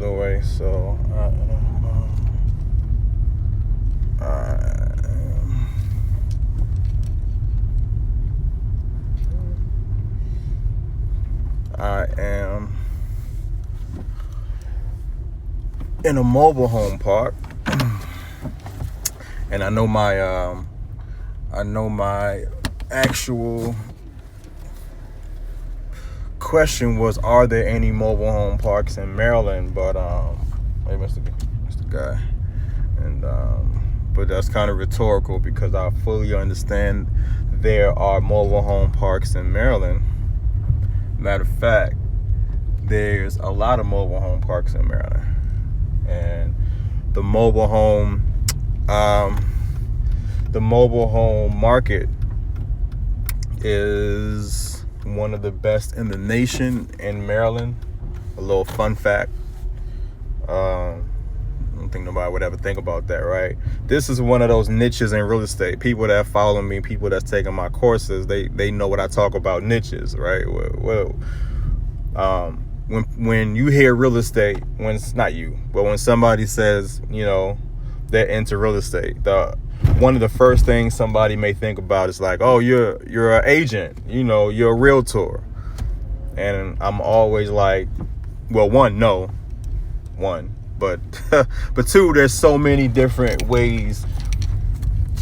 the way. So I am in a mobile home park, and I know my actual question was, are there any mobile home parks in Maryland? But hey, Mr. Guy, and but that's kind of rhetorical because I fully understand there are mobile home parks in Maryland. Matter of fact, there's a lot of mobile home parks in Maryland, and the mobile home market is one of the best in the nation in Maryland. A little fun fact. I don't think nobody would ever think about that, right? This is one of those niches in real estate. People that follow me, people that's taking my courses, they know what I talk about, niches, right? When you hear real estate, when it's not you, but when somebody says, they're into real estate, one of the first things somebody may think about is like, oh, you're an agent, you're a realtor. And I'm always like, well, but but two, there's so many different ways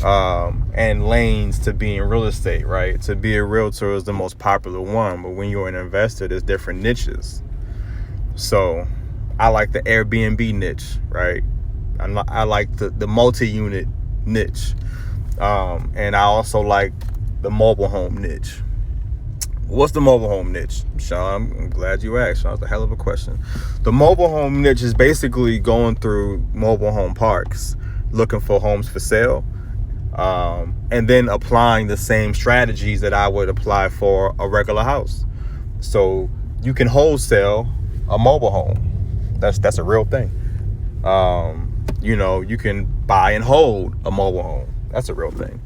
and lanes to be in real estate, right? To be a realtor is the most popular one, but when you're an investor, there's different niches. So I like the Airbnb niche, right? I like the multi-unit niche, and I also like the mobile home niche. What's the mobile home niche, Sean? I'm glad you asked. Sean, that's a hell of a question. The mobile home niche is basically going through mobile home parks, looking for homes for sale, and then applying the same strategies that I would apply for a regular house. So you can wholesale a mobile home. That's a real thing. You can buy and hold a mobile home. That's a real thing.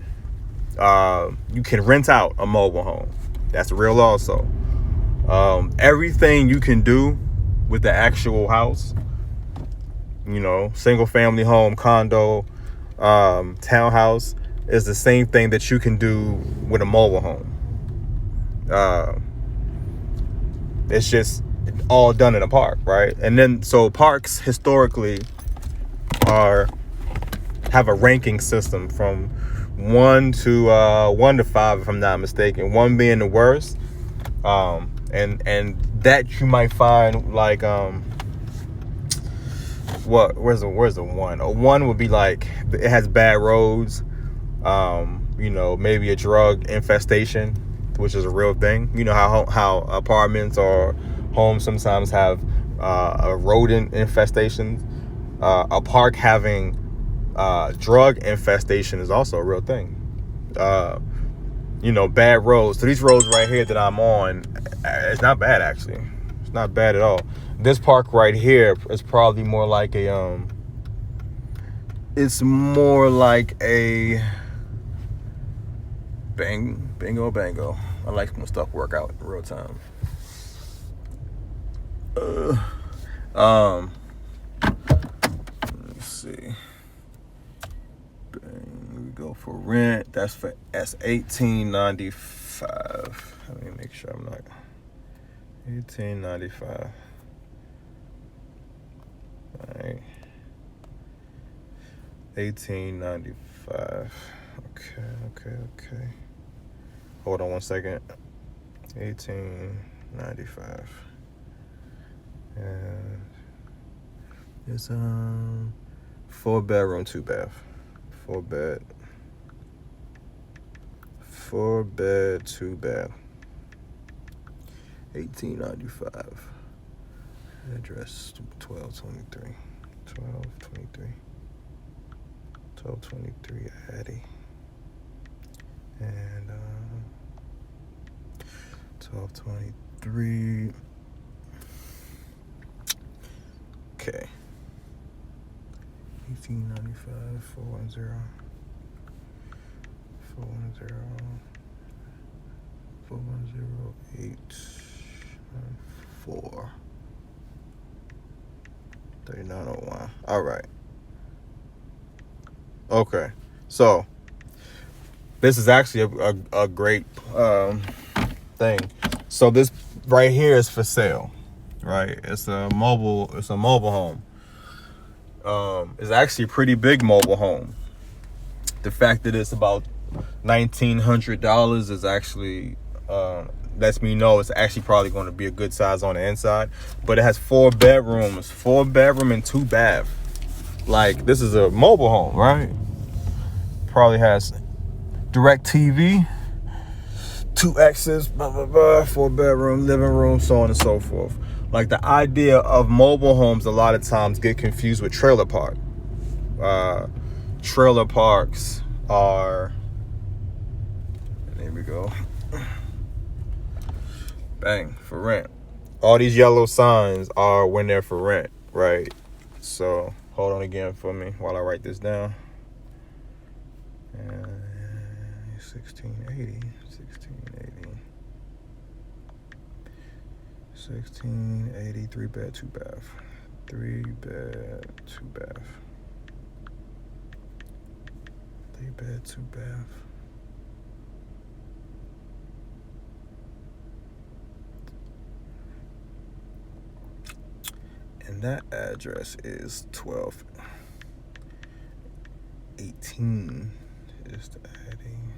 You can rent out a mobile home. That's real also. Everything you can do with the actual house, single family home, condo, townhouse, is the same thing that you can do with a mobile home. It's just all done in a park, right? And then, so parks historically have a ranking system from 1 to 5, if I'm not mistaken. 1 being the worst, and that you might find like where's the 1? A 1 would be like it has bad roads, maybe a drug infestation, which is a real thing. You know how apartments or homes sometimes have a rodent infestation. A park having drug infestation is also a real thing. Bad roads. So these roads right here that I'm on, it's not bad actually. It's not bad at all. This park right here is probably more like a it's more like a bingo bango. I like when stuff work out in real time. Let's see. We go for rent. That's $18.95. Let me make sure I'm not $18.95. All right. $18.95. Okay. Hold on 1 second. $18.95. And it's 4 bedroom, 2 bath. 4 bed, 2 bath. $18.95. Address 1223 Addy. And 1223. Okay. 1895 410 894. 3901. All right. Okay. So this is actually a great thing. So this right here is for sale, right? It's a mobile home. It's actually a pretty big mobile home. The fact that it's about $1,900 is actually lets me know it's actually probably going to be a good size on the inside. But it has 4 bedrooms, 4 bedroom and 2 bath. Like, this is a mobile home, right? Probably has direct TV, 2 exits, blah blah blah, 4 bedroom, living room, so on and so forth. Like, the idea of mobile homes a lot of times get confused with trailer park. Trailer parks are, there we go, bang, for rent. All these yellow signs are when they're for rent, right? So hold on again for me while I write this down. 1680, 3 bed, 2 bath, 3 bed, 2 bath, 3 bed, 2 bath. And that address is 1218. Just adding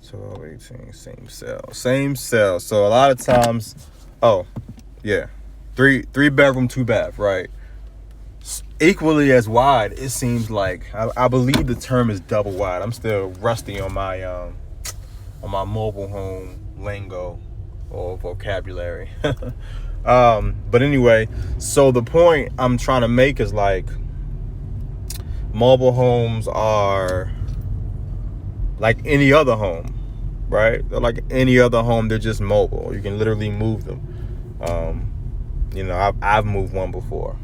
1218, same cell. So a lot of times, oh yeah, three bedroom, 2 bath, right? Equally as wide, it seems like. I believe the term is double wide. I'm still rusty on my mobile home lingo or vocabulary. But anyway, so the point I'm trying to make is, like, mobile homes are like any other home, right? They're like any other home. They're just mobile. You can literally move them. I've moved one before.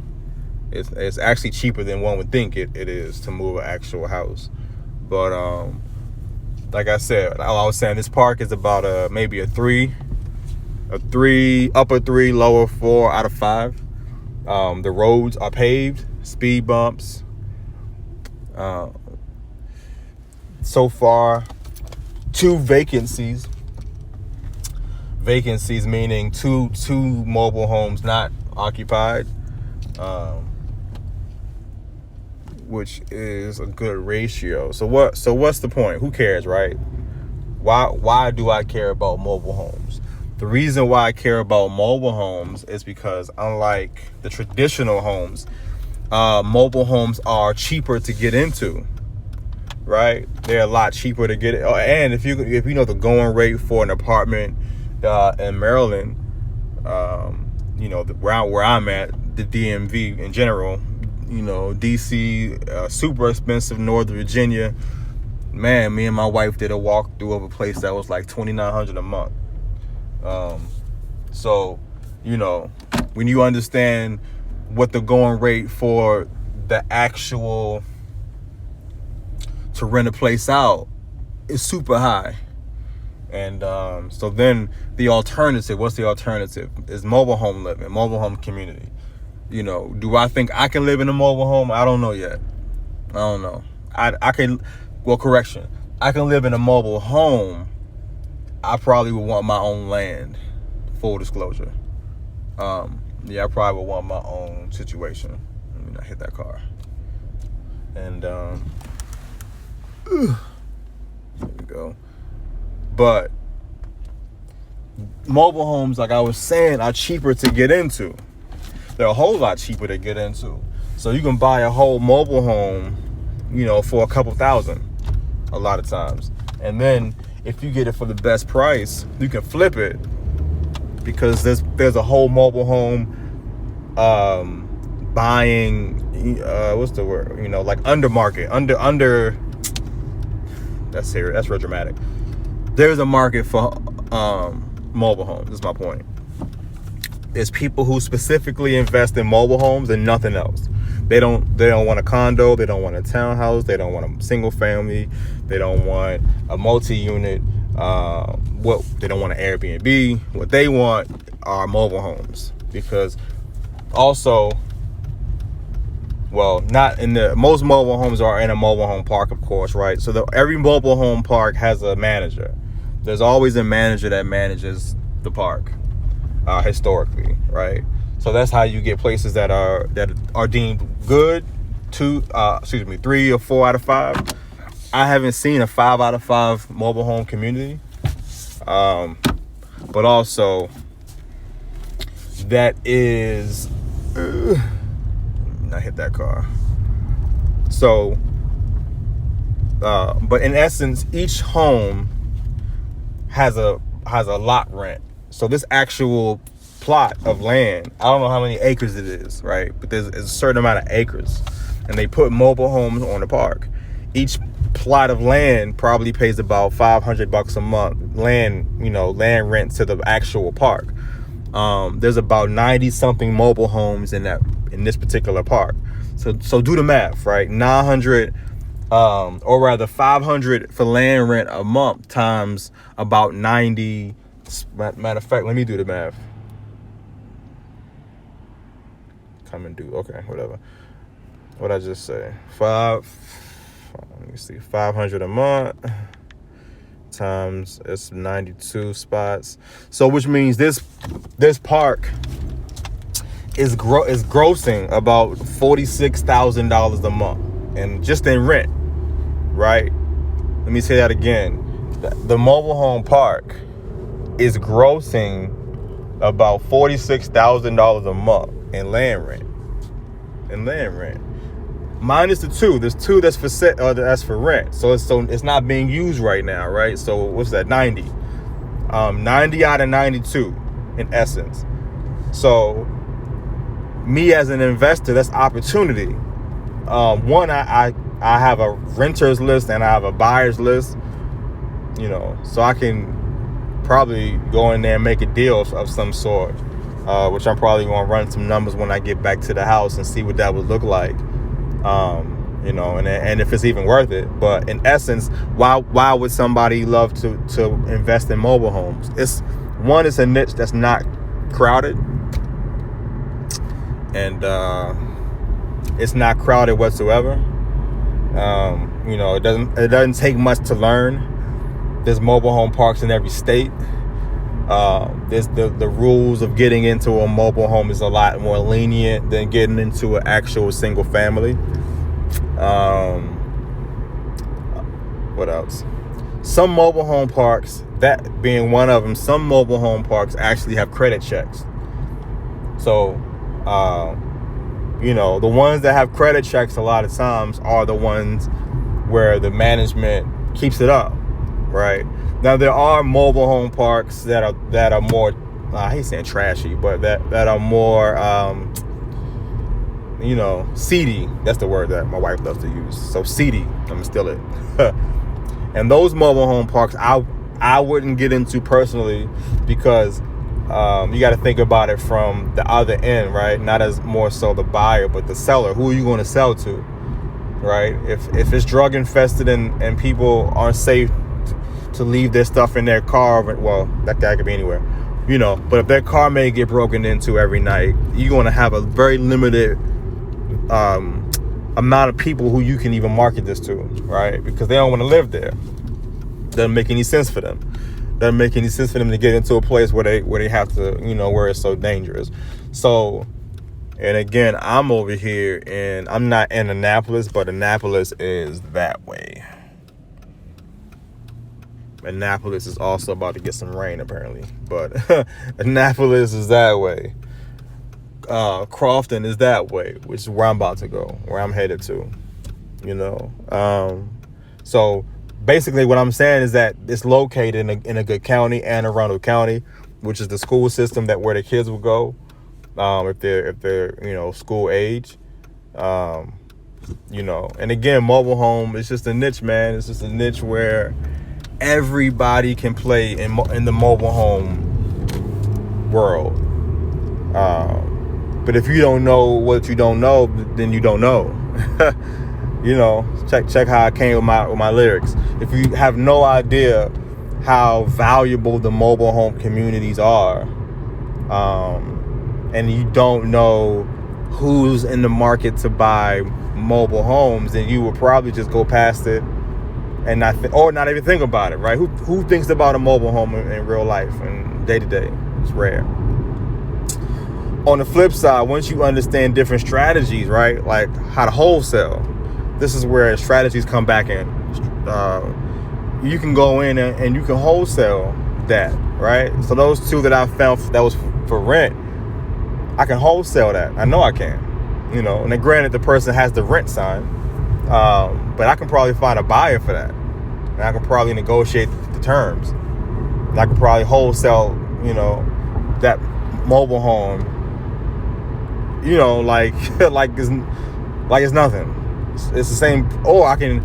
It's actually cheaper than one would think it is to move an actual house. But like I said, I was saying this park is about maybe a 3, upper 3, lower 4 out of 5. The roads are paved, speed bumps. So far, 2 vacancies. Vacancies meaning two mobile homes not occupied, which is a good ratio. So what's the point? Who cares, right? Why do I care about mobile homes? The reason why I care about mobile homes is because, unlike the traditional homes, mobile homes are cheaper to get into, right? They're a lot cheaper to get. And if you know the going rate for an apartment in Maryland, where I'm at, the DMV in general, DC, super expensive, Northern Virginia. Man, me and my wife did a walkthrough of a place that was like $2,900 a month. So, when you understand what the going rate for the actual to rent a place out is super high. And so then the alternative, what's the alternative? Is mobile home living, mobile home community. Do I think I can live in a mobile home? I don't know yet. I don't know. I can, correction. I can live in a mobile home. I probably would want my own land, full disclosure. I probably would want my own situation. Let me not hit that car. And there we go. But mobile homes, like I was saying, are cheaper to get into. They're a whole lot cheaper to get into. So you can buy a whole mobile home, for a couple $1,000 a lot of times. And then if you get it for the best price, you can flip it, because there's a whole mobile home buying what's the word? Like under market, under that's serious. That's real dramatic. There's a market for mobile homes. That's my point. There's people who specifically invest in mobile homes and nothing else. They don't want a condo. They don't want a townhouse. They don't want a single family. They don't want a multi-unit. They don't want an Airbnb. What they want are mobile homes, because also well, not in the, most mobile homes are in a mobile home park, of course, right? So every mobile home park has a manager. There's always a manager that manages the park, historically, right? So that's how you get places that are deemed good, 3 or 4 out of 5. I haven't seen a 5 out of 5 mobile home community, but also that is. I hit that car. So, but in essence, each home has a lot rent. So this actual plot of land, I don't know how many acres it is, right? But there's a certain amount of acres, and they put mobile homes on the park. Each plot of land probably pays about $500 a month land rent to the actual park. There's about 90 something mobile homes in this particular park. So do the math, right? 900, or rather 500 for land rent a month times about 90. Matter of fact, let me do the math. Okay, whatever. What'd I just say? Let me see, 500 a month times, it's 92 spots. So which means this park is grossing about $46,000 a month, and just in rent, right? Let me say that again. The mobile home park is grossing about $46,000 a month in land rent. Minus the 2. There's 2 that's for rent. So it's not being used right now, right? So what's that? 90. 90 out of 92 in essence. So me as an investor, that's opportunity. One, I have a renters list and I have a buyers list, so I can probably go in there and make a deal of some sort, which I'm probably going to run some numbers when I get back to the house and see what that would look like. And if it's even worth it. But in essence, why would somebody love to invest in mobile homes? It's a niche that's not crowded, and it's not crowded whatsoever. It doesn't take much to learn. There's mobile home parks in every state. There's the rules of getting into a mobile home is a lot more lenient than getting into an actual single family. What else? Some mobile home parks, that being one of them, some mobile home parks actually have credit checks. So, the ones that have credit checks a lot of times are the ones where the management keeps it up, right? Now there are mobile home parks that are more, I hate saying trashy, but that are more, seedy. That's the word that my wife loves to use. So seedy, I'm gonna steal it. And those mobile home parks, I wouldn't get into personally, because you got to think about it from the other end, right? Not as more so the buyer, but the seller. Who are you going to sell to, right? If it's drug infested and people aren't safe to leave their stuff in their car, well, that could be anywhere, but if their car may get broken into every night, you're going to have a very limited amount of people who you can even market this to, right? Because they don't want to live there. Doesn't make any sense for them. Doesn't make any sense for them to get into a place where they have to, where it's so dangerous. So, and again, I'm over here, and I'm not in Annapolis, but Annapolis is that way. Annapolis is also about to get some rain, apparently, but Annapolis is that way. Crofton is that way, which is where I'm about to go, where I'm headed to, so basically what I'm saying is that it's located in a good county, Anne Arundel County, which is the school system where the kids will go, if they're school age, and again, mobile home is just a niche, man. It's just a niche where everybody can play in the mobile home world. But if you don't know what you don't know, then you don't know. Check how I came with my lyrics. If you have no idea how valuable the mobile home communities are, and you don't know who's in the market to buy mobile homes, then you would probably just go past it and or not even think about it, right? Who thinks about a mobile home in real life and day to day? It's rare. On the flip side, once you understand different strategies, right, like how to wholesale, this is where strategies come back in. You can go in and you can wholesale that, right? So those two that I found that was for rent, I can wholesale that. I know I can, and then granted the person has the rent sign, but I can probably find a buyer for that, and I can probably negotiate the terms, and I can probably wholesale, that mobile home, like it's nothing. It's the same. Or I can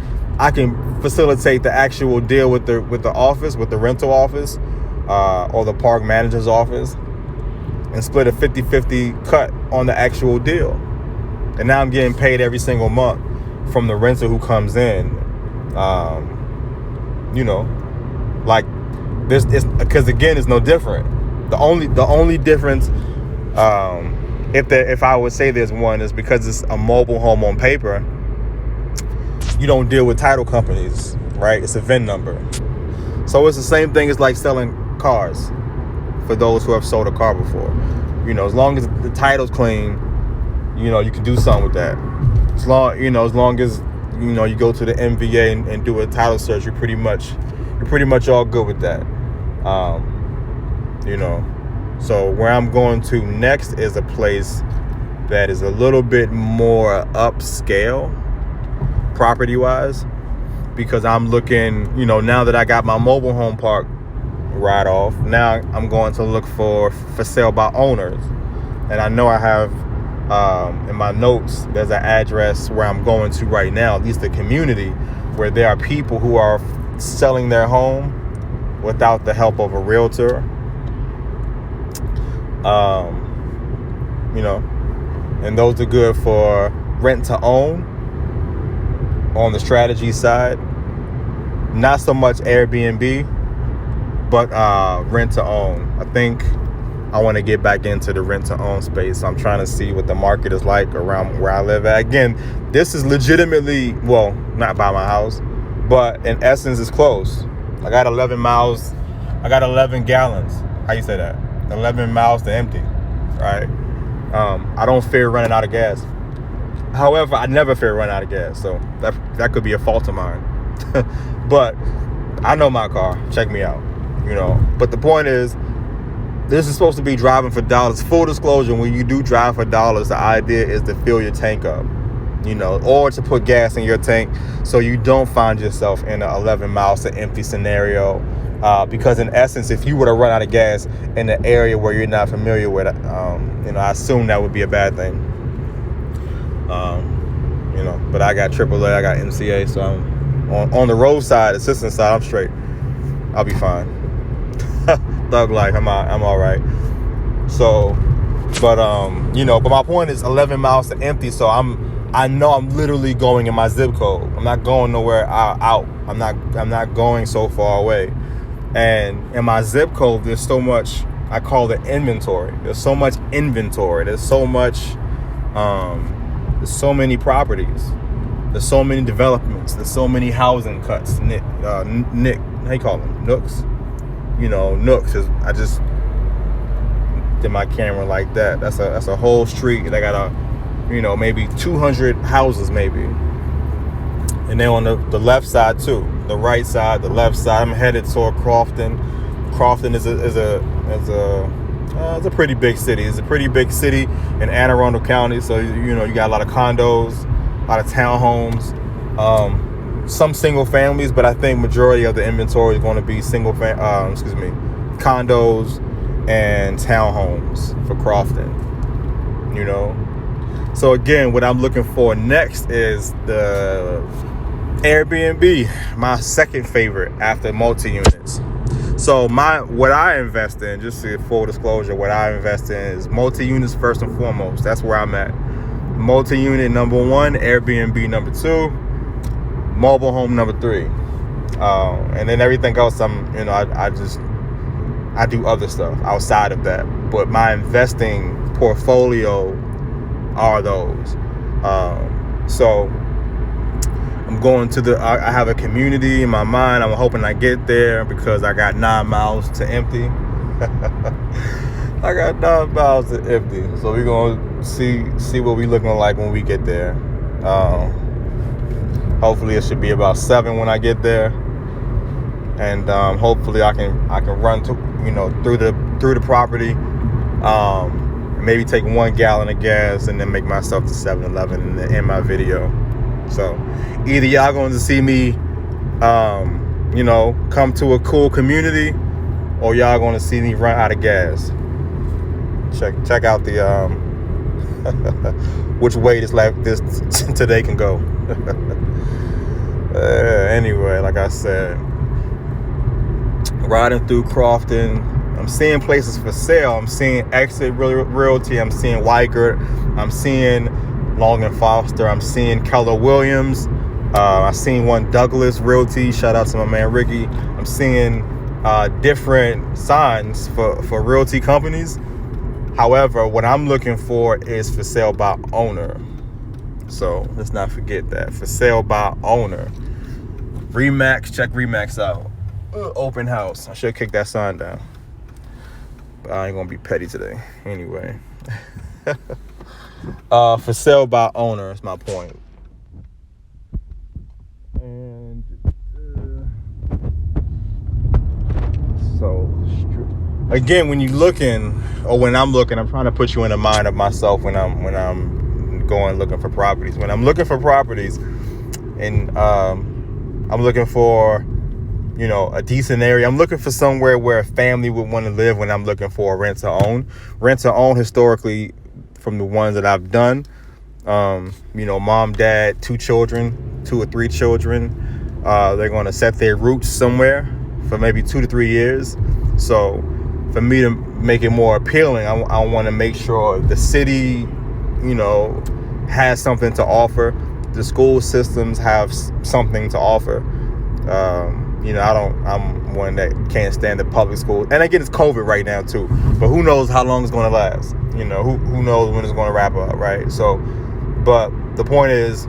facilitate the actual deal with the office, with the rental office, or the park manager's office, and split a 50-50 cut on the actual deal. And now I'm getting paid every single month from the renter who comes in. Like this is because again, it's no different. The only difference, if I would say there's one, is because it's a mobile home on paper. You don't deal with title companies, right? It's a VIN number. So it's the same thing as like selling cars for those who have sold a car before. As long as the title's clean, you can do something with that. As long as you go to the MVA and do a title search, you're pretty much all good with that. So where I'm going to next is a place that is a little bit more upscale property wise, because I'm looking, now that I got my mobile home park right off, now I'm going to look for sale by owners. And I know I have in my notes, there's an address where I'm going to right now, at least a community where there are people who are selling their home without the help of a realtor. And those are good for rent to own on the strategy side. Not so much Airbnb, but rent to own. I think I want to get back into the rent to own space. I'm trying to see what the market is like around where I live at. Again, this is legitimately, well, not by my house, but in essence, it's close. I got 11 miles. I got 11 gallons. How you say that? 11 miles to empty, right? I don't fear running out of gas. However, I never fear running out of gas, so that could be a fault of mine. But I know my car. Check me out, But the point is, this is supposed to be driving for dollars. Full disclosure, when you do drive for dollars, the idea is to fill your tank up, or to put gas in your tank so you don't find yourself in an 11 miles to empty scenario. Because in essence, if you were to run out of gas in an area where you're not familiar with, I assume that would be a bad thing. But I got AAA, I got MCA, so I'm on the roadside, assistance side, I'm straight. I'll be fine. Thug life, I'm all right. So, but my point is 11 miles to empty. So I know I'm literally going in my zip code. I'm not going nowhere out. I'm not going so far away. And in my zip code, there's so much, I call it inventory. There's so much inventory. There's so many properties. There's so many developments. There's so many housing cuts. Nick, how you call them? Nooks. Nooks is, I just did my camera like that. That's a whole street. And I got maybe 200 houses maybe. And then on the left side too, the right side, the left side, I'm headed toward Crofton. Crofton is a pretty big city. It's a pretty big city in Anne Arundel County. So you got a lot of condos, a lot of townhomes, some single families, but I think majority of the inventory is going to be condos and townhomes for Crofton. So again, what I'm looking for next is the Airbnb, my second favorite after multi-units. So what I invest in, just to full disclosure, what I invest in is multi-units first and foremost. That's where I'm at. Multi-unit number 1, Airbnb number 2, mobile home number 3. And then everything else, I do other stuff outside of that. But my investing portfolio are those. So I'm going to I have a community in my mind. I'm hoping I get there because I got 9 miles to empty. I got 9 miles to empty. So we're going to see what we looking like when we get there. Hopefully it should be about 7 when I get there. And hopefully I can run to, through the property. Maybe take 1 gallon of gas and then make myself to 7-Eleven and then end my video. So either y'all going to see me, come to a cool community, or y'all going to see me run out of gas. Check out the which way this today can go. Anyway, like I said, riding through Crofton, I'm seeing places for sale. I'm seeing Exit Realty. I'm seeing Weikert. I'm seeing Long and Foster. I'm seeing Keller Williams. I've seen one Douglas Realty. Shout out to my man Ricky. I'm seeing different signs for realty companies. However, what I'm looking for is for sale by owner. So let's not forget that. For sale by owner. Remax, check Remax out. Open house. I should kick that sign down. But I ain't gonna be petty today. Anyway. For sale by owner is my point. And so again, when you looking, or when I'm looking, I'm trying to put you in the mind of myself when I'm going looking for properties. When I'm looking for properties, and I'm looking for a decent area. I'm looking for somewhere where a family would want to live when I'm looking for a rent to own. Rent to own, historically, from the ones that I've done, mom, dad, 2 children, 2 or 3 children, they're going to set their roots somewhere for maybe 2 to 3 years. So for me to make it more appealing, I want to make sure the city, has something to offer. The school systems have something to offer. I'm one that can't stand the public school. And again, it's COVID right now too. But who knows how long it's going to last? Who knows when it's going to wrap up, right? So, but the point is,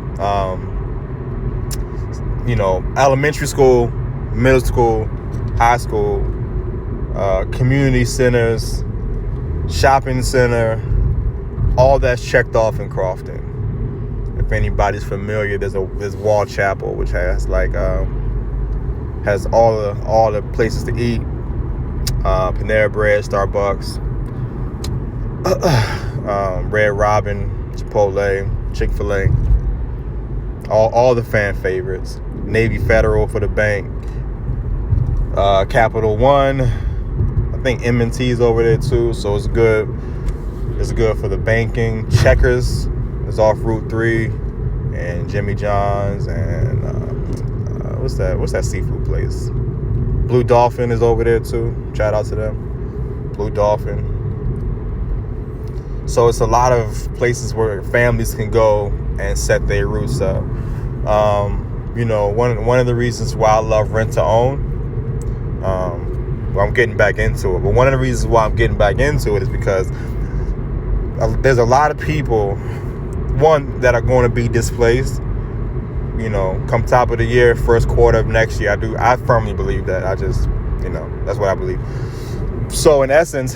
elementary school, middle school, high school, community centers, shopping center, all that's checked off in Crofton. If anybody's familiar, there's Wall Chapel, which has has all the places to eat. Panera Bread, Starbucks, Red Robin, Chipotle, Chick-fil-A, all the fan favorites. Navy Federal for the bank, Capital One. I think M&T's over there too, so it's good. It's good for the banking. Checkers is off Route 3, and Jimmy John's, and what's that seafood place? Blue Dolphin is over there too. Shout out to them. Blue Dolphin. So it's a lot of places where families can go and set their roots up. One of the reasons why I love rent to own, I'm getting back into it. But one of the reasons why I'm getting back into it is because there's a lot of people, one, that are going to be displaced. Come top of the year, first quarter of next year. I firmly believe that. That's what I believe. So in essence,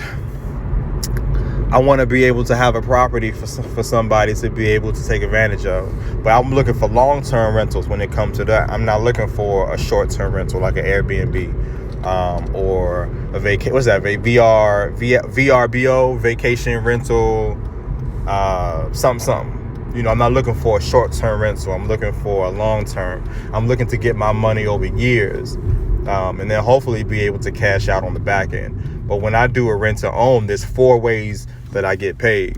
I want to be able to have a property for somebody to be able to take advantage of. But I'm looking for long-term rentals when it comes to that. I'm not looking for a short-term rental like an Airbnb or a VRBO, vacation rental, something. I'm not looking for a short-term rental. I'm looking for a long-term. I'm looking to get my money over years, and then hopefully be able to cash out on the back end. But when I do a rent-to-own, there's 4 ways that I get paid.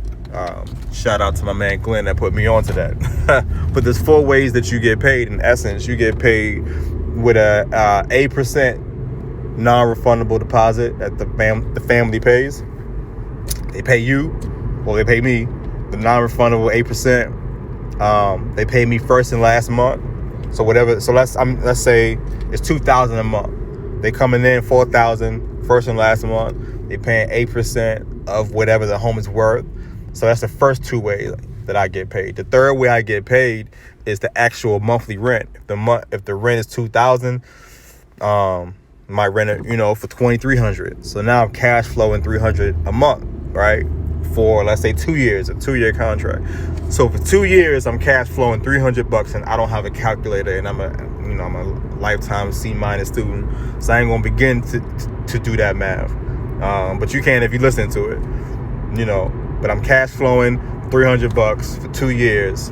Shout out to my man Glenn that put me onto that. But there's 4 ways that you get paid. In essence, you get paid with a 8% non-refundable deposit that the family pays. They pay you, or they pay me. The non-refundable 8%. They pay me first and last month. So whatever. So let's say it's $2,000 a month. They coming in $4,000 first and last month. They paying 8% of whatever the home is worth. So that's the first 2 ways. that I get paid. The third way I get paid is the actual monthly rent. If the rent is $2,000, my rent, for $2,300. So now I'm cash flowing $300 a month, right? For, let's say, 2 years, a 2-year contract. So for 2 years, I'm cash flowing $300, and I don't have a calculator, and I'm a lifetime C- student, so I ain't gonna begin to do that math. But you can if you listen to it, But I'm cash flowing $300 for 2 years.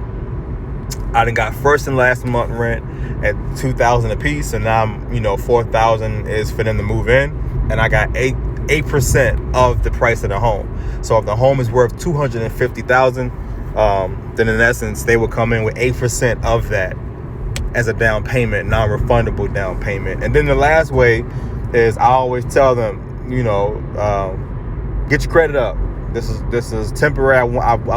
I done got first and last month rent at $2,000 a piece, and now I'm, $4,000 is for them to move in, and I got 8% of the price of the home. So if the home is worth $250,000, then in essence they will come in with 8% of that as a down payment, non-refundable down payment. And then the last way is I always tell them, get your credit up. This is temporary. I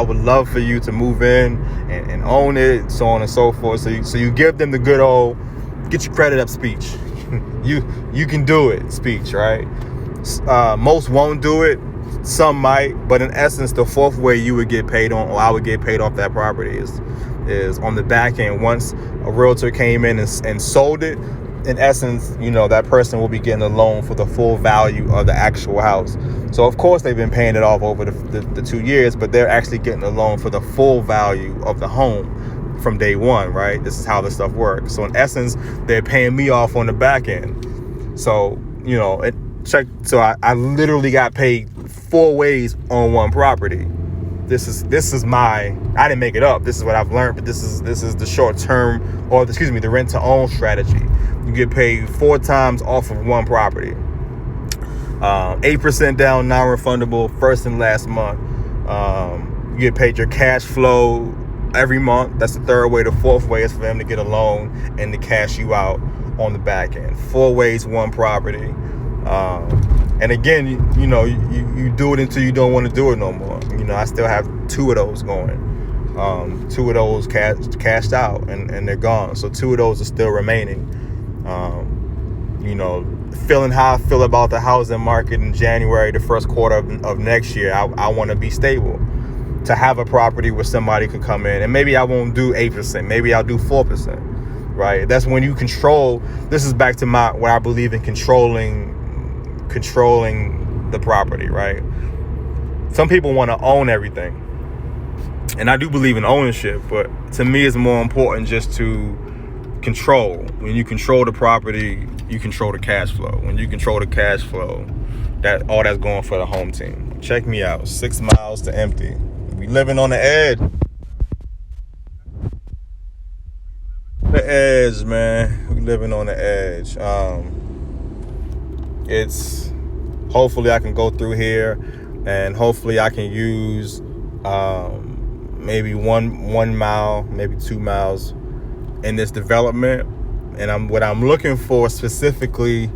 would love for you to move in and own it, so on and so forth. So you give them the good old get your credit up speech. you can do it speech, right? Most won't do it. Some might, but in essence, the fourth way you would get paid on, or I would get paid off that property is on the back end. Once a realtor came in and sold it, in essence, that person will be getting a loan for the full value of the actual house. So of course they've been paying it off over the 2 years, but they're actually getting a loan for the full value of the home from day one, right? This is how this stuff works. So in essence, they're paying me off on the back end. So, so I literally got paid 4 ways on one property. This is I didn't make it up. This is what I've learned, but this is the short term, the rent to own strategy. You get paid 4 times off of one property. 8% down, non-refundable, first and last month. You get paid your cash flow every month. That's the third way. The fourth way is for them to get a loan and to cash you out on the back end. 4 ways, one property. And again, you do it until you don't want to do it no more. I still have 2 of those going. 2 of those cashed out and they're gone. So 2 of those are still remaining. Feeling how I feel about the housing market in January, the first quarter of next year, I want to be stable. To have a property where somebody could come in, and maybe I won't do 8%, maybe I'll do 4%, right? That's when you control. This is back to what I believe in, controlling the property, right? Some people want to own everything, and I do believe in ownership, but to me it's more important just to control. When you control the property, you control the cash flow. When you control the cash flow, all that's going for the home team. Check me out, 6 miles to empty. We living on the edge. The edge, man. We living on the edge. It's hopefully I can go through here, and hopefully I can use maybe one mile, maybe 2 miles in this development. And what I'm looking for specifically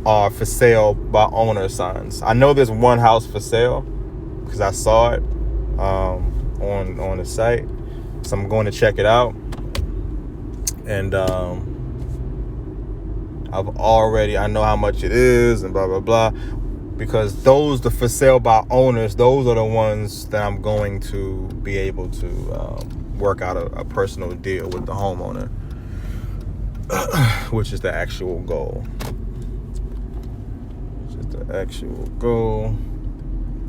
are for sale by owner signs. I know there's one house for sale because I saw it on the site, so I'm going to check it out. And I know how much it is and blah blah blah, because the for sale by owners, those are the ones that I'm going to be able to work out a personal deal with the homeowner, which is the actual goal.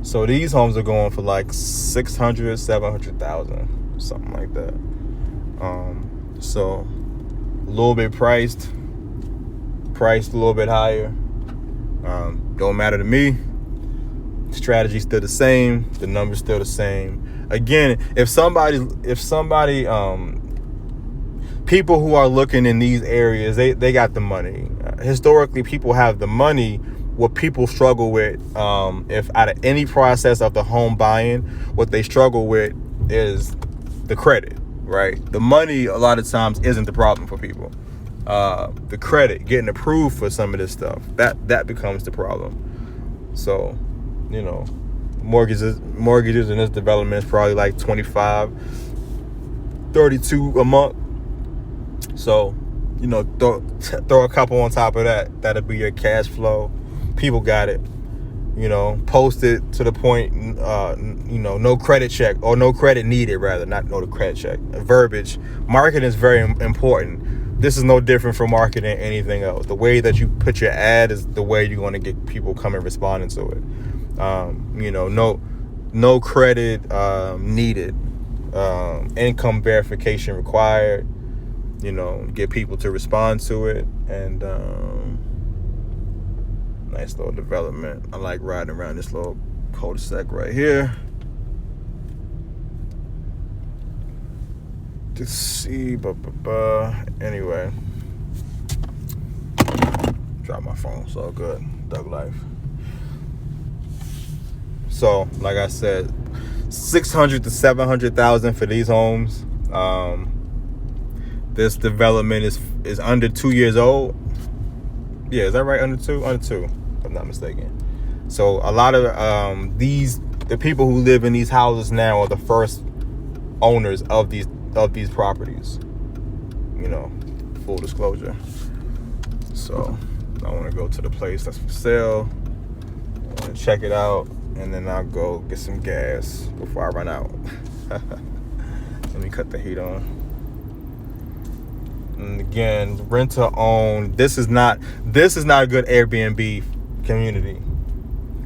So these homes are going for like 600, 700,000, something like that. So a little bit priced a little bit higher. Don't matter to me. Strategy's still the same. The number's still the same. Again, if somebody, people who are looking in these areas, they got the money. Historically, people have the money. What people struggle with, if out of any process of the home buying, what they struggle with is the credit, right? The money a lot of times isn't the problem for people. The credit, getting approved for some of this stuff, that becomes the problem. So, mortgages in this development is probably like 25, 32 a month. So, throw a couple on top of that. That'll be your cash flow. People got it. post it to the point, no credit check, or no credit needed, rather, not no credit check. Verbiage. Marketing is very important. This is no different from marketing anything else. The way that you put your ad is the way you're going to get people coming responding to it. No credit needed. Income verification required. Get people to respond to it. And nice little development. I like riding around this little cul-de-sac right here. To see, anyway. Drop my phone, so good. Thug life. So, like I said, 600 to 700,000 for these homes. This development is under 2 years old. Yeah, is that right? Under two, if I'm not mistaken. So a lot of the people who live in these houses now are the first owners of these properties. Full disclosure. So I want to go to the place that's for sale. I want to check it out, and then I'll go get some gas before I run out. Let me cut the heat on. And again, rent to own. This is not a good Airbnb community.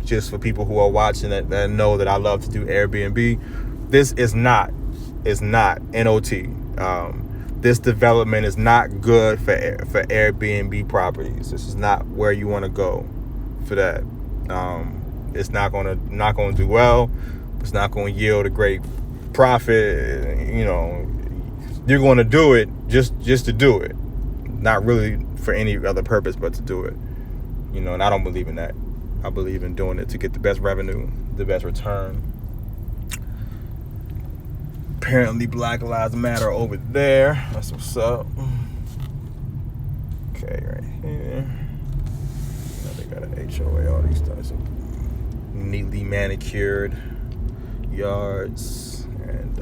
Just for people who are watching it that know that I love to do Airbnb, this is not. It's not NOT. This development is not good for Airbnb properties. This is not where you want to go for that. It's not gonna do well. It's not gonna yield a great profit. You're going to do it just to do it, not really for any other purpose but to do it. And I don't believe in that. I believe in doing it to get the best revenue, the best return. Apparently Black Lives Matter over there. That's what's up. Okay, right here. They got an HOA, all these things. Neatly manicured yards. And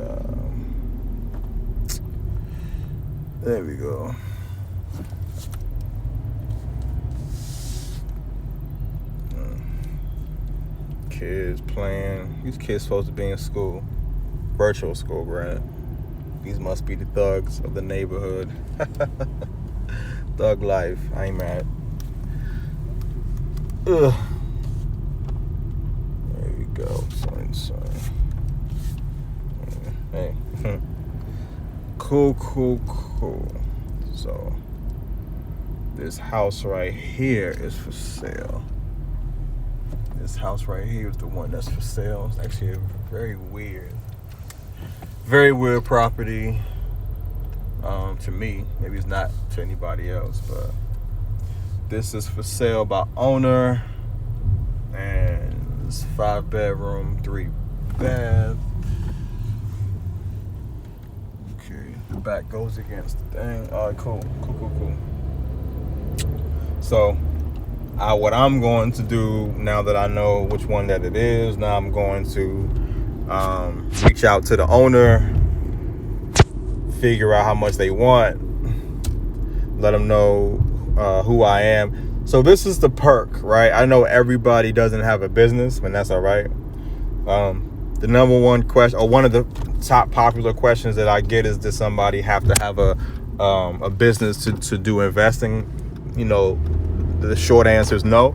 there we go. Kids playing. These kids supposed to be in school. Virtual school, granted. These must be the thugs of the neighborhood. Thug life. I ain't mad. Ugh. There we go. Son. Hey. Cool. So, this house right here is for sale. This house right here is the one that's for sale. It's actually a very weird property to me. Maybe it's not to anybody else, but this is for sale by owner, and it's 5 bedroom, 3 bath. Okay, the back goes against the thing. All right, cool. So, what I'm going to do now that I know which one that it is, now I'm going to reach out to the owner, figure out how much they want, let them know who I am. So this is the perk, right? I know everybody doesn't have a business, and that's all right. The number one question, or one of the top popular questions that I get is, does somebody have to have a business to do investing? The short answer is no.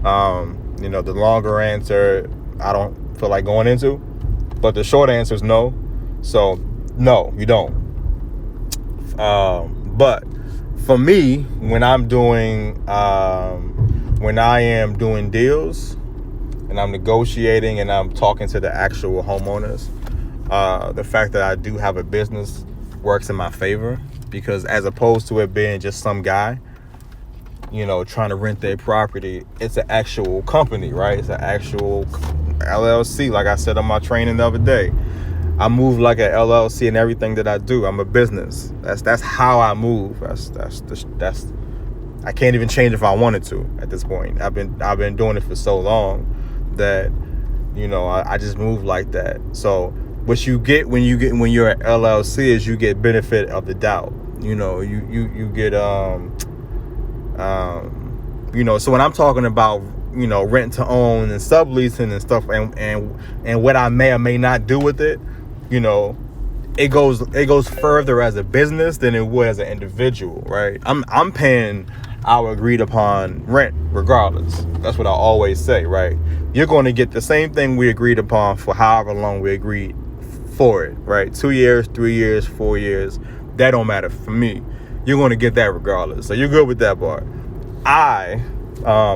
The longer answer, I don't feel like going into. But the short answer is no. So, no, you don't. But for me, when I am doing deals and I'm negotiating and I'm talking to the actual homeowners, the fact that I do have a business works in my favor, because as opposed to it being just some guy, trying to rent their property, it's an actual company, right? It's an actual LLC. Like I said on my training the other day, I move like an LLC in everything that I do. I'm a business. That's how I move. That's I can't even change if I wanted to at this point. I've been doing it for so long that I just move like that. So what you get when you're an LLC is you get benefit of the doubt. You get so when I'm talking about rent to own and subleasing and stuff, and what I may or may not do with it, it goes further as a business than it would as an individual, right? I'm paying our agreed upon rent regardless. That's what I always say, right? You're going to get the same thing we agreed upon for however long we agreed for it, right? 2 years, 3 years, 4 years, that don't matter for me. You're going to get that regardless. So you're good with that part. I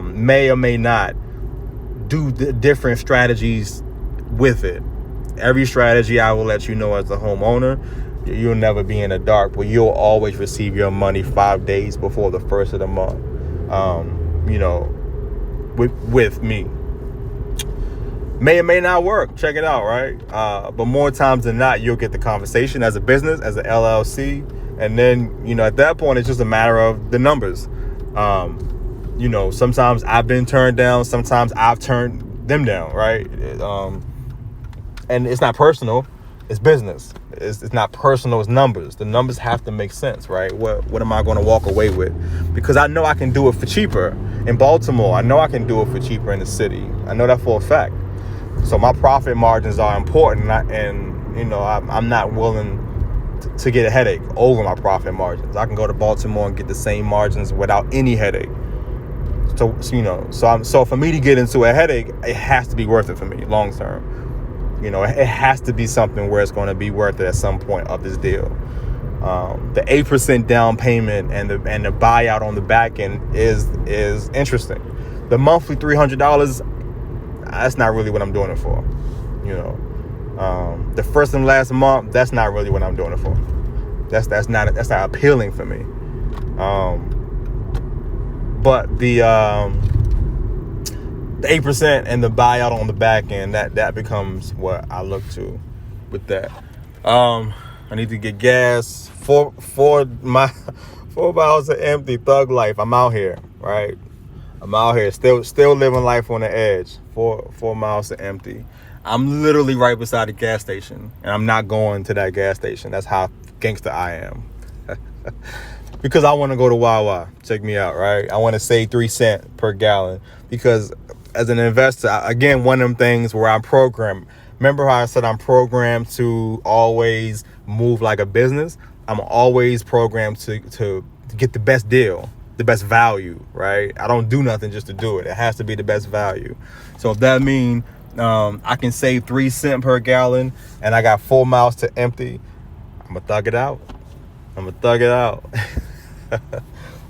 may or may not do the different strategies with it. Every strategy I will let you know as a homeowner. You'll never be in the dark, but you'll always receive your money 5 days before the first of the month. With me. May or may not work. Check it out, right? But more times than not, you'll get the conversation as a business, as an LLC. And then, at that point, it's just a matter of the numbers. Sometimes I've been turned down. Sometimes I've turned them down, right? And it's not personal. It's business. It's not personal. It's numbers. The numbers have to make sense, right? What am I going to walk away with? Because I know I can do it for cheaper in Baltimore. I know I can do it for cheaper in the city. I know that for a fact. So my profit margins are important, I'm not willing to get a headache over my profit margins. I can go to Baltimore and get the same margins without any headache. So for me to get into a headache, it has to be worth it for me long term. It has to be something where it's going to be worth it at some point of this deal. The 8% down payment and the buyout on the back end is interesting. The monthly $300, that's not really what I'm doing it for. The first and last month, that's not really what I'm doing it for. That's not appealing for me. But the 8% and the buyout on the back end, that becomes what I look to with that. I need to get gas for my 4 miles of empty thug life. I'm out here, right? I'm out here still living life on the edge. 4 miles of empty. I'm literally right beside the gas station, and I'm not going to that gas station. That's how gangster I am. Because I want to go to Wawa. Check me out, right? I want to save 3 cents per gallon because as an investor, again, one of them things where I'm programmed. Remember how I said I'm programmed to always move like a business? I'm always programmed to get the best deal, the best value, right? I don't do nothing just to do it. It has to be the best value. So if that means I can save 3 cents per gallon and I got 4 miles to empty, I'm going to thug it out.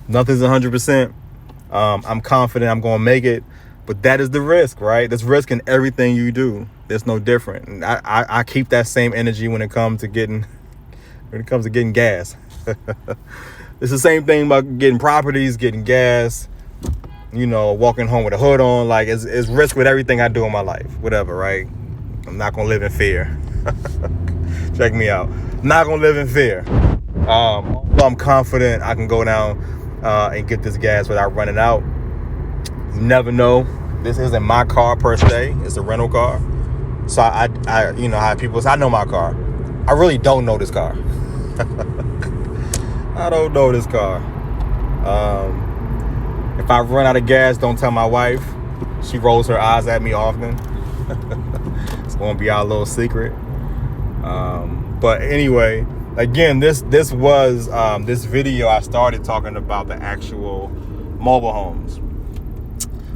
Nothing's 100%. I'm confident I'm going to make it. But that is the risk, right? There's risk in everything you do. There's no different. And I keep that same energy when it comes to getting gas. It's the same thing about getting properties, getting gas, walking home with a hood on. Like it's risk with everything I do in my life. Whatever, right? I'm not gonna live in fear. Check me out. I'm not gonna live in fear. I'm confident I can go down and get this gas without running out. You never know. This isn't my car per se. It's a rental car. So I how people say I know my car. I really don't know this car. I don't know this car. If I run out of gas, don't tell my wife. She rolls her eyes at me often. It's gonna be our little secret. But anyway, again, this was this video. I started talking about the actual mobile homes.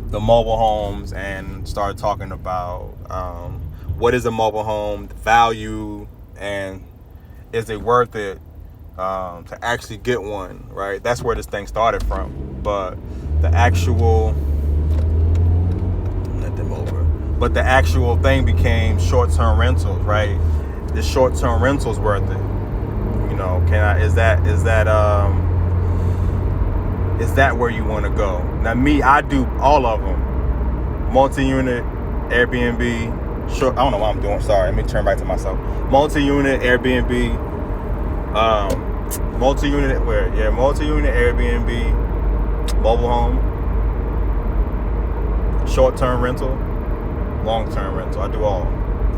The mobile homes, and started talking about what is a mobile home, the value, and is it worth it to actually get one, right? That's where this thing started from. But the actual thing became short-term rentals, right? The short-term rentals worth it. Is that where you want to go? Now, me, I do all of them. Multi-unit, Airbnb, short. I don't know what I'm doing. Sorry, let me turn back to myself. Multi-unit, Airbnb, multi-unit, Airbnb, mobile home, short-term rental, long-term rental. I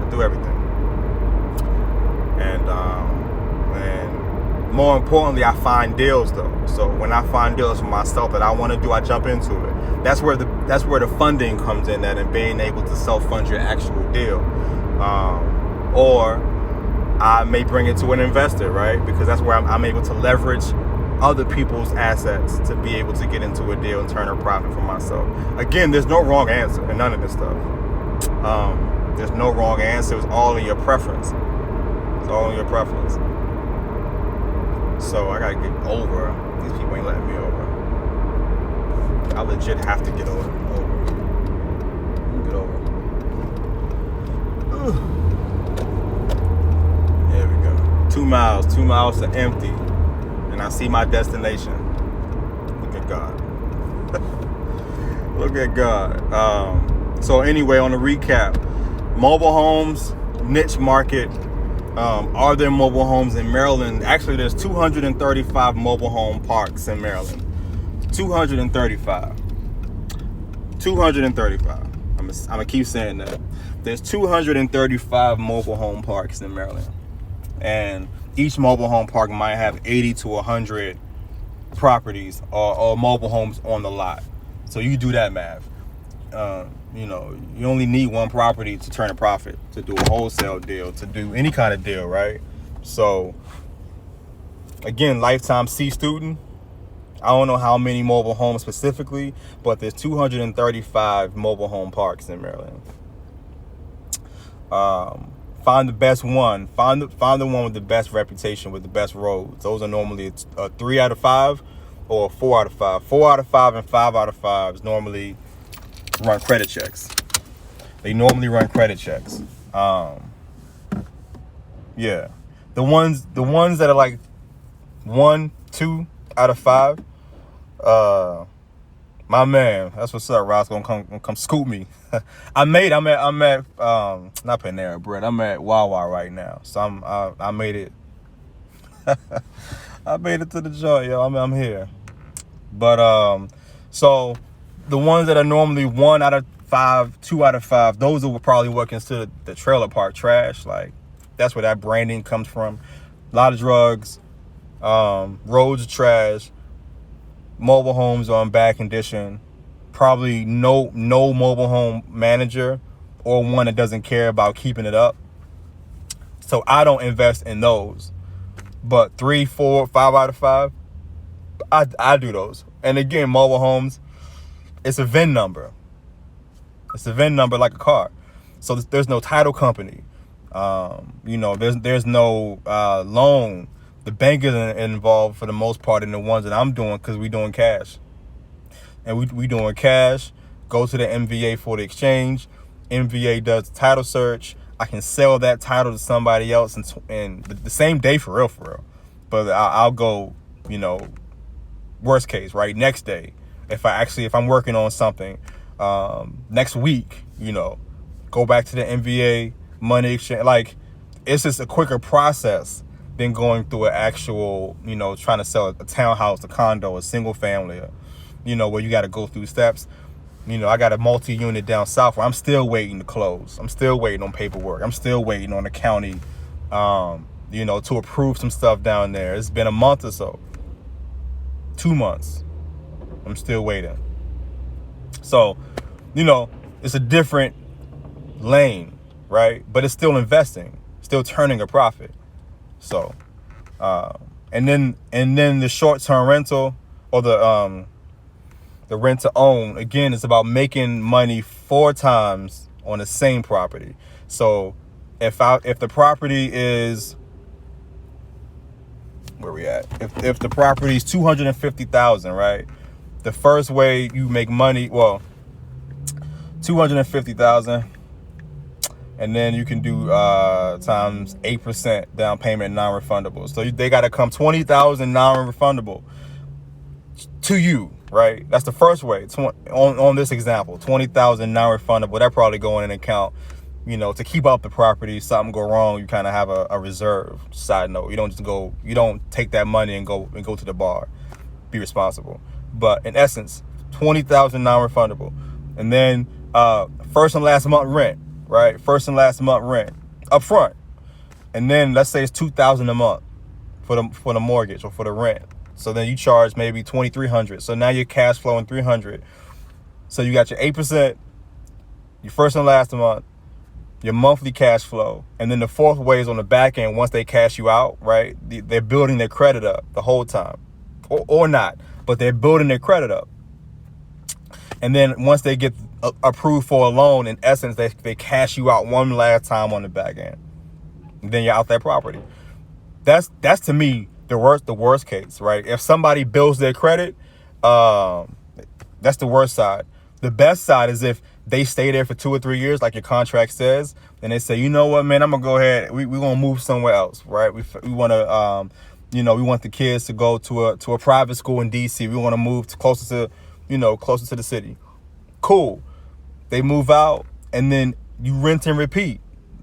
do everything. And More importantly, I find deals though. So when I find deals for myself that I want to do, I jump into it. That's where the funding comes in, that and being able to self-fund your actual deal. Or I may bring it to an investor, right? Because that's where I'm able to leverage other people's assets to be able to get into a deal and turn a profit for myself. Again, there's no wrong answer in none of this stuff. There's no wrong answer. It's all in your preference. It's all in your preference. So I gotta get over. These people ain't letting me over. I legit have to get over. Get over. There we go. 2 miles to empty, and I see my destination. Look at God. Look at God. So anyway, on the recap, mobile homes, niche market. Are there mobile homes in Maryland? Actually, there's 235 mobile home parks in Maryland. 235. I'm gonna keep saying that. There's 235 mobile home parks in Maryland, and each mobile home park might have 80 to 100 properties or mobile homes on the lot. So you do that math. You only need one property to turn a profit, to do a wholesale deal, to do any kind of deal, right? So again, lifetime C student. I don't know how many mobile homes specifically, but there's 235 mobile home parks in Maryland. Find the best one. Find the one with the best reputation, with the best roads. Those are normally a 3 out of 5 or a 4 out of 5. 4 out of 5 and 5 out of 5 is normally run credit checks. They normally run credit checks. Yeah. The ones that are like 1, 2 out of 5. My man, that's what's up. Ross gonna come scoop me. I'm at not Panera Bread. I'm at Wawa right now, so I made it. I made it to the joint, yo. I'm here. But so the ones that are normally 1 out of 5, 2 out of 5, those are probably what considered the trailer park trash. Like, that's where that branding comes from. A lot of drugs, roads are trash, mobile homes are in bad condition, probably no mobile home manager or one that doesn't care about keeping it up. So I don't invest in those. But 3, 4, 5 out of 5, I do those. And again, mobile homes, it's a VIN number. It's a VIN number like a car. So there's no title company. There's no loan. The bank isn't involved for the most part in the ones that I'm doing, because we're doing cash. And we doing cash. Go to the MVA for the exchange. MVA does the title search. I can sell that title to somebody else and the same day for real. But I'll go, worst case, right? Next day. If I'm working on something, next week, go back to the MVA, money exchange. Like, it's just a quicker process than going through an actual, trying to sell a townhouse, a condo, a single family, where you got to go through steps. I got a multi-unit down south where I'm still waiting to close. I'm still waiting on paperwork. I'm still waiting on the county, to approve some stuff down there. It's been a month or so. 2 months. I'm still waiting. So, it's a different lane, right? But it's still investing, still turning a profit. So, and then the short-term rental, or the rent to own, again, it's about making money 4 times on the same property. So if the property is, where we at? If the property is $250,000, right? The first way you make money, well, $250,000, and then you can do times 8% down payment, non-refundable. So they got to come $20,000 non-refundable to you, right? That's the first way. On this example, $20,000 non-refundable. That probably go in an account, to keep up the property. Something go wrong, you kind of have a reserve. Side note, you don't take that money and go to the bar. Be responsible. But in essence, $20,000 non-refundable, and then first and last month rent, right? First and last month rent up front, and then let's say it's $2,000 a month for the mortgage or for the rent. So then you charge maybe $2,300. So now you're cash flowing $300. So you got your 8%, your first and last month, your monthly cash flow, and then the fourth way is on the back end. Once they cash you out, right? They're building their credit up the whole time, or not, but they're building their credit up. And then once they get approved for a loan, in essence, they cash you out one last time on the back end. And then you're out that property. That's to me the worst case, right? If somebody builds their credit, that's the worst side. The best side is if they stay there for 2 or 3 years, like your contract says, and they say, you know what, man, I'm gonna go ahead. We're gonna move somewhere else, right? We want to, we want the kids to go to a private school in DC. We want to move closer to the city. Cool. They move out, and then you rent and repeat.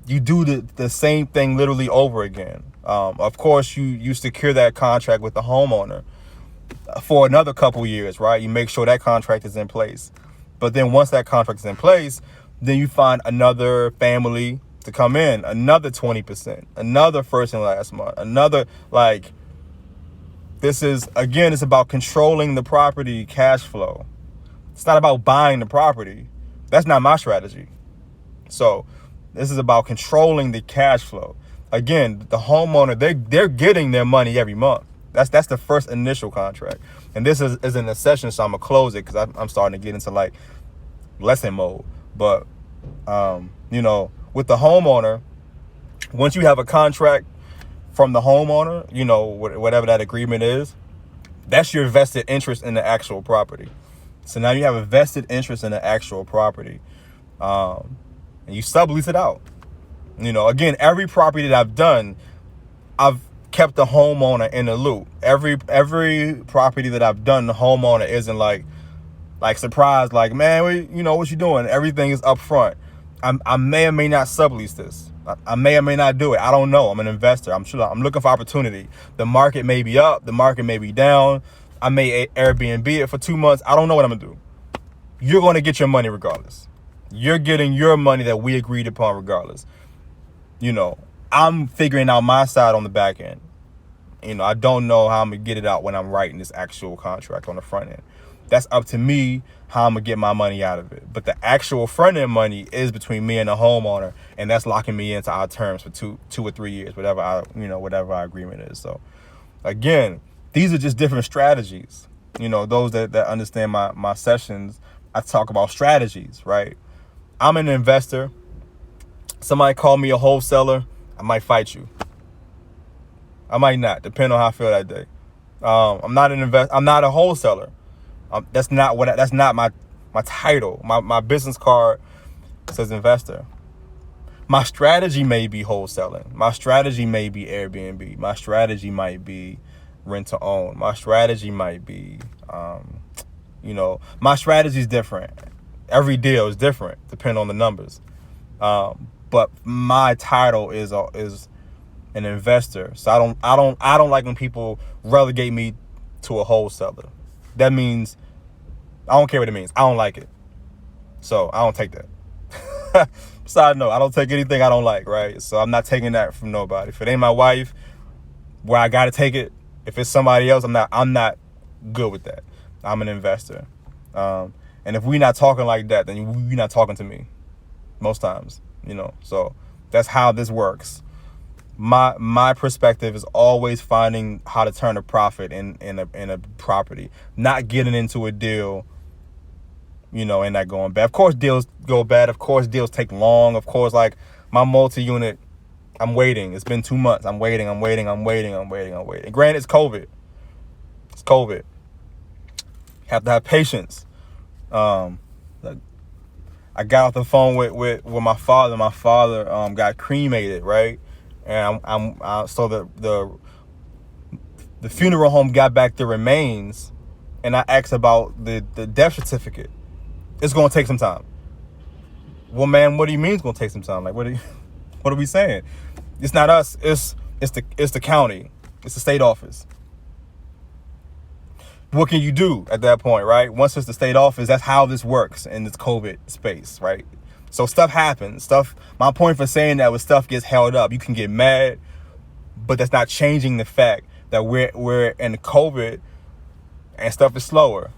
You do the same thing literally over again. Of course, you secure that contract with the homeowner for another couple years, right? You make sure that contract is in place. But then once that contract is in place, then you find another family to come in, another 20%, another first and last month, another, like, this is, again, it's about controlling the property cash flow. It's not about buying the property. That's not my strategy. So this is about controlling the cash flow. Again, the homeowner, they're getting their money every month. That's the first initial contract. And this is in a session, so I'm going to close it because I'm starting to get into, like, lesson mode. But, with the homeowner, once you have a contract from the homeowner, whatever that agreement is, that's your vested interest in the actual property. So now you have a vested interest in the actual property. And you sublease it out. Again, every property that I've done, I've kept the homeowner in the loop. Every property that I've done, the homeowner isn't like surprised, like, man, what you doing? Everything is up front. I may or may not sublease this. I may or may not do it. I don't know. I'm an investor. I'm looking for opportunity. The market may be up. The market may be down. I may Airbnb it for 2 months. I don't know what I'm going to do. You're going to get your money regardless. You're getting your money that we agreed upon regardless. I'm figuring out my side on the back end. I don't know how I'm going to get it out when I'm writing this actual contract on the front end. That's up to me how I'm going to get my money out of it. But the actual front end money is between me and the homeowner, and that's locking me into our terms for two or 3 years, whatever our agreement is. So again, these are just different strategies. Those that understand my sessions, I talk about strategies, right? I'm an investor. Somebody call me a wholesaler, I might fight you. I might not, depending on how I feel that day. I'm not an investor. I'm not a wholesaler. That's not my title. My business card says investor. My strategy may be wholesaling. My strategy may be Airbnb. My strategy might be rent to own. My strategy might be, my strategy is different. Every deal is different, depending on the numbers. But my title is an investor. So I don't like when people relegate me to a wholesaler. That means, I don't care what it means. I don't like it. So I don't take that. Side note, I don't take anything I don't like, right? So I'm not taking that from nobody. If it ain't my wife, where I gotta take it, if it's somebody else, I'm not good with that. I'm an investor. And if we're not talking like that, then you're not talking to me most times, So that's how this works. My perspective is always finding how to turn a profit in a property, not getting into a deal, and not going bad. Of course, deals go bad. Of course, deals take long. Of course, like my multi-unit, I'm waiting. It's been 2 months. I'm waiting. Granted, it's COVID. Have to have patience. I got off the phone with my father. My father got cremated, right? And so the funeral home got back the remains, and I asked about the death certificate. It's gonna take some time. Well, man, what do you mean it's gonna take some time? Like, what are we saying? It's not us. It's the county. It's the state office. What can you do at that point, right? Once it's the state office, that's how this works in this COVID space, right? So stuff happens. My point for saying that was stuff gets held up. You can get mad, but that's not changing the fact that we're in COVID and stuff is slower.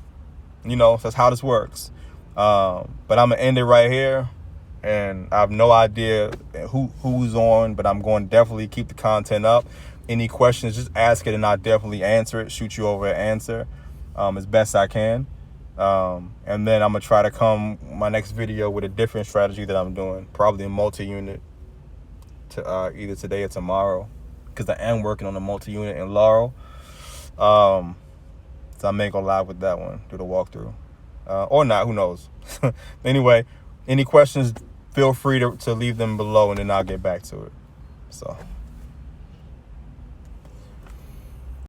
You know, that's how this works. But I'm gonna end it right here, and I have no idea who's on, but I'm going to definitely keep the content up. Any questions, just ask it, and I'll definitely answer it. Shoot you over an answer as best I can. And then I'm gonna try to come my next video with a different strategy that I'm doing, probably a multi-unit to either today or tomorrow, because I am working on a multi-unit in Laurel. So I may go live with that one, do the walkthrough, or not, who knows. Anyway, any questions, feel free to leave them below, and then I'll get back to it. So